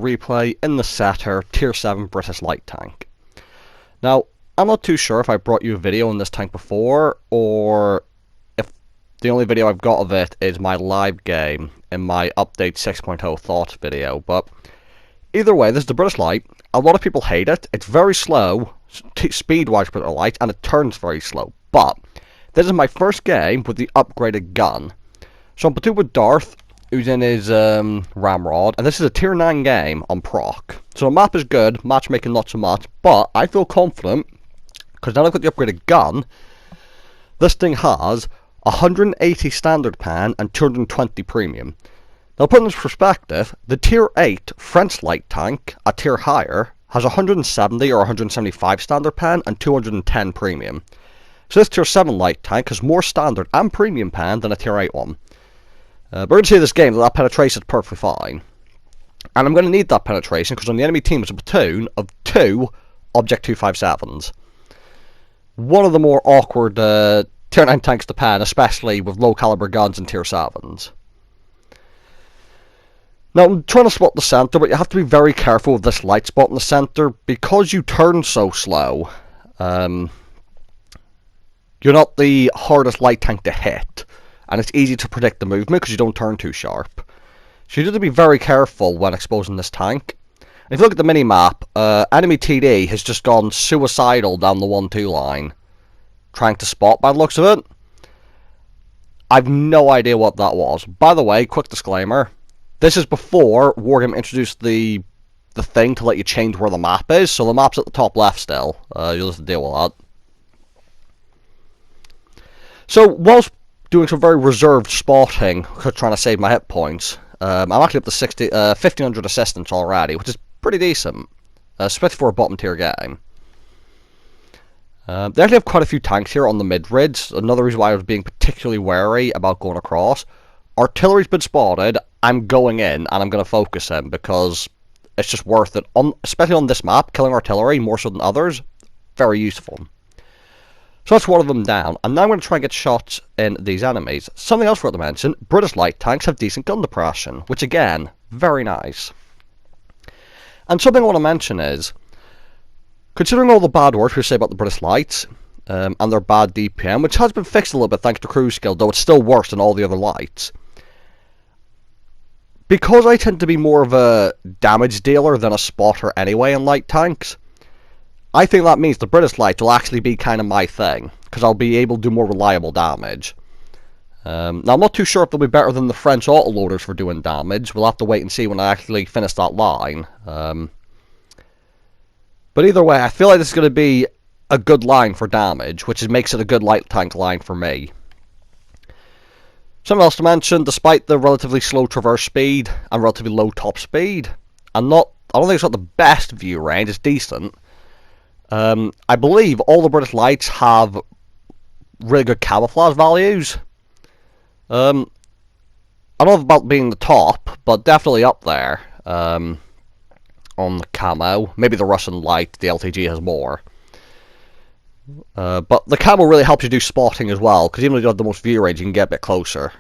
replay in the Setter Tier 7 British Light Tank. Now, I'm not too sure if I brought you a video on this tank before, or if the only video I've got of it is my live game in my Update 6.0 Thoughts video, but either way, this is the British Light. A lot of people hate it. It's very slow, speed-wise for the light, and it turns very slow, but this is my first game with the upgraded gun. So I'm playing with Darth, who's in his Ramrod, and this is a Tier 9 game on proc. So the map is good, matchmaking not so much, but I feel confident, because now I've got the upgraded gun, this thing has 180 standard pan and 220 premium. Now put in this perspective, the Tier 8 French light tank, a tier higher, has 170 or 175 standard pan and 210 premium. So this Tier 7 light tank has more standard and premium pan than a Tier 8 one. But we're going to see this game that penetration is perfectly fine. And I'm going to need that penetration because on the enemy team is a platoon of 2 Object 257s. One of the more awkward Tier 9 tanks to pan, especially with low caliber guns and Tier 7s. Now I'm trying to spot the centre, but you have to be very careful with this light spot in the centre because you turn so slow. You're not the hardest light tank to hit. And it's easy to predict the movement because you don't turn too sharp. So you need to be very careful when exposing this tank. And if you look at the mini-map, enemy TD has just gone suicidal down the 1-2 line, trying to spot by the looks of it. I've no idea what that was. By the way, quick disclaimer, this is before Wargame introduced the thing to let you change where the map is, so the map's at the top left still. You'll have to deal with that. So, whilst doing some very reserved spotting, trying to save my hit points. I'm actually up to 1500 assistance already, which is pretty decent, especially for a bottom tier game. They actually have quite a few tanks here on the mid-ridge, another reason why I was being particularly wary about going across. Artillery's been spotted, I'm going in, and I'm going to focus in, because it's just worth it, especially on this map, killing artillery more so than others, very useful. So that's one of them down, and now I'm going to try and get shots in these enemies. Something else worth to mention, British light tanks have decent gun depression, which again, very nice. And something I want to mention is, considering all the bad words we say about the British lights, and their bad DPM, which has been fixed a little bit thanks to cruise skill, though it's still worse than all the other lights, because I tend to be more of a damage dealer than a spotter anyway in light tanks, I think that means the British light will actually be kind of my thing, because I'll be able to do more reliable damage. Now, I'm not too sure if they'll be better than the French autoloaders for doing damage. We'll have to wait and see when I actually finish that line. But either way, I feel like this is going to be a good line for damage, which makes it a good light tank line for me. Something else to mention, despite the relatively slow traverse speed and relatively low top speed, I don't think it's got the best view range, it's decent. I believe all the British lights have really good camouflage values. I don't know about being the top, but definitely up there on the camo. Maybe the Russian light, the LTG has more. But the camo really helps you do spotting as well, because even if you have the most view range, you can get a bit closer.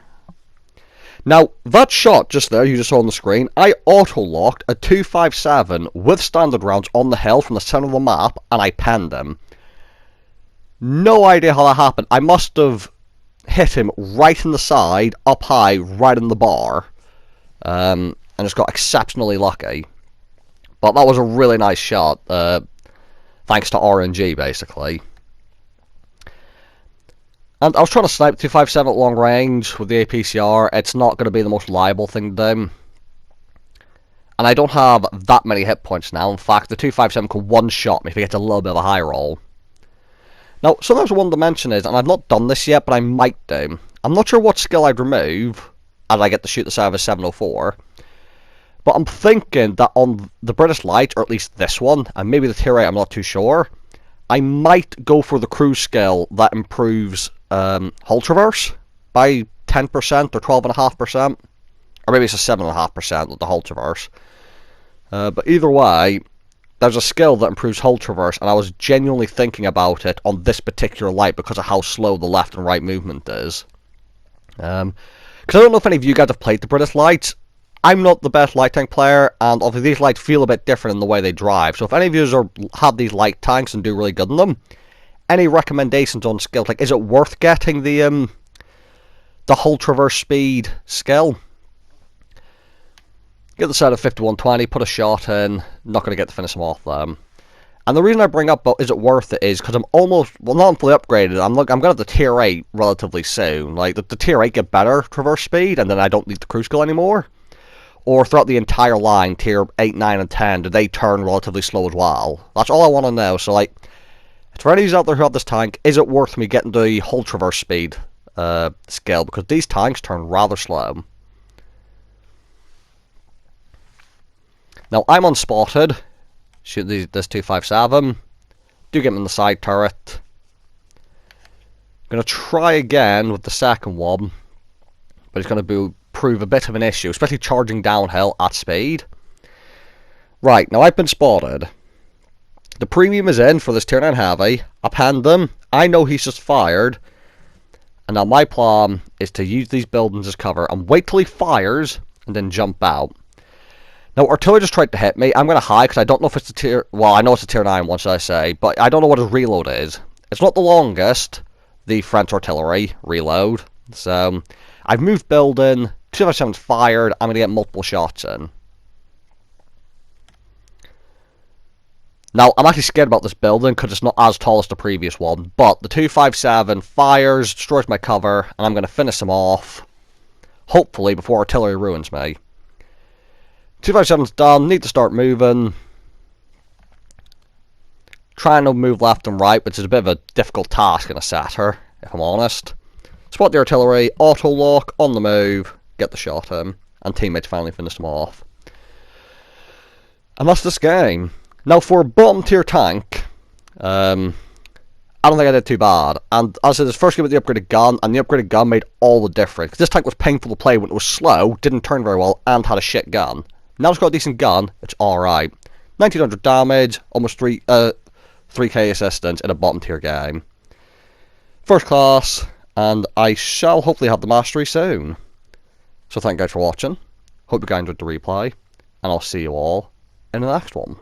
Now, that shot just there, you just saw on the screen, I auto-locked a 257 with standard rounds on the hill from the center of the map, and I penned him. No idea how that happened. I must have hit him right in the side, up high, right in the bar, and just got exceptionally lucky. But that was a really nice shot, thanks to RNG, basically. And I was trying to snipe 257 at long range with the APCR. It's not going to be the most reliable thing to do. And I don't have that many hit points now. In fact, the 257 could one-shot me if he gets a little bit of a high roll. Now, sometimes I wanted to mention is, and I've not done this yet, but I might do. I'm not sure what skill I'd remove as I get to shoot the side of a 704. But I'm thinking that on the British Light, or at least this one, and maybe the Tier 8, I'm not too sure, I might go for the cruise skill that improves hull traverse by 10% or 12.5%. Or maybe it's a 7.5% with the hull traverse. But either way, there's a skill that improves hull traverse, and I was genuinely thinking about it on this particular light because of how slow the left and right movement is. Because I don't know if any of you guys have played the British Lights. I'm not the best light tank player, and obviously these lights feel a bit different in the way they drive. So if any of you have these light tanks and do really good in them, any recommendations on skills? Like, is it worth getting the hull traverse speed skill? Get the set at 5120, put a shot in. Not going to get to finish them off them. And the reason I bring up is it worth it is because I'm almost, well, not fully upgraded. I'm going to have the tier 8 relatively soon. Like, the tier 8 get better traverse speed, and then I don't need the crew skill anymore. Or throughout the entire line, tier 8, 9, and 10, do they turn relatively slow as well? That's all I want to know. So, like, for any of you out there who have this tank, is it worth me getting the hull traverse speed skill? Because these tanks turn rather slow. Now, I'm unspotted. Shoot this 257. Do get him in the side turret. Going to try again with the second one, but it's going to prove a bit of an issue, especially charging downhill at speed. Right, now I've been spotted. The premium is in for this tier 9 heavy. I panned them. I know he's just fired. And now my plan is to use these buildings as cover and wait till he fires and then jump out. Now, artillery just tried to hit me. I'm going to hide because I don't know if it's a tier... Well, I know it's a tier 9 one, should I say. But I don't know what his reload is. It's not the longest, the French artillery reload. So, I've moved building. 257's fired. I'm going to get multiple shots in. Now, I'm actually scared about this building because it's not as tall as the previous one. But the 257 fires, destroys my cover, and I'm going to finish him off. Hopefully, before artillery ruins me. 257's done, need to start moving. Trying to move left and right, which is a bit of a difficult task in a Satyr, if I'm honest. Spot the artillery, auto lock, on the move, get the shot in, and teammates finally finish them off. And that's this game. Now for a bottom tier tank, I don't think I did too bad. And as I said, this first game with the upgraded gun, and the upgraded gun made all the difference. This tank was painful to play when it was slow, didn't turn very well, and had a shit gun. Now it's got a decent gun, it's alright. 1900 damage, almost 3k assistance in a bottom tier game. First class, and I shall hopefully have the mastery soon. So thank you guys for watching, hope you guys enjoyed the replay, and I'll see you all in the next one.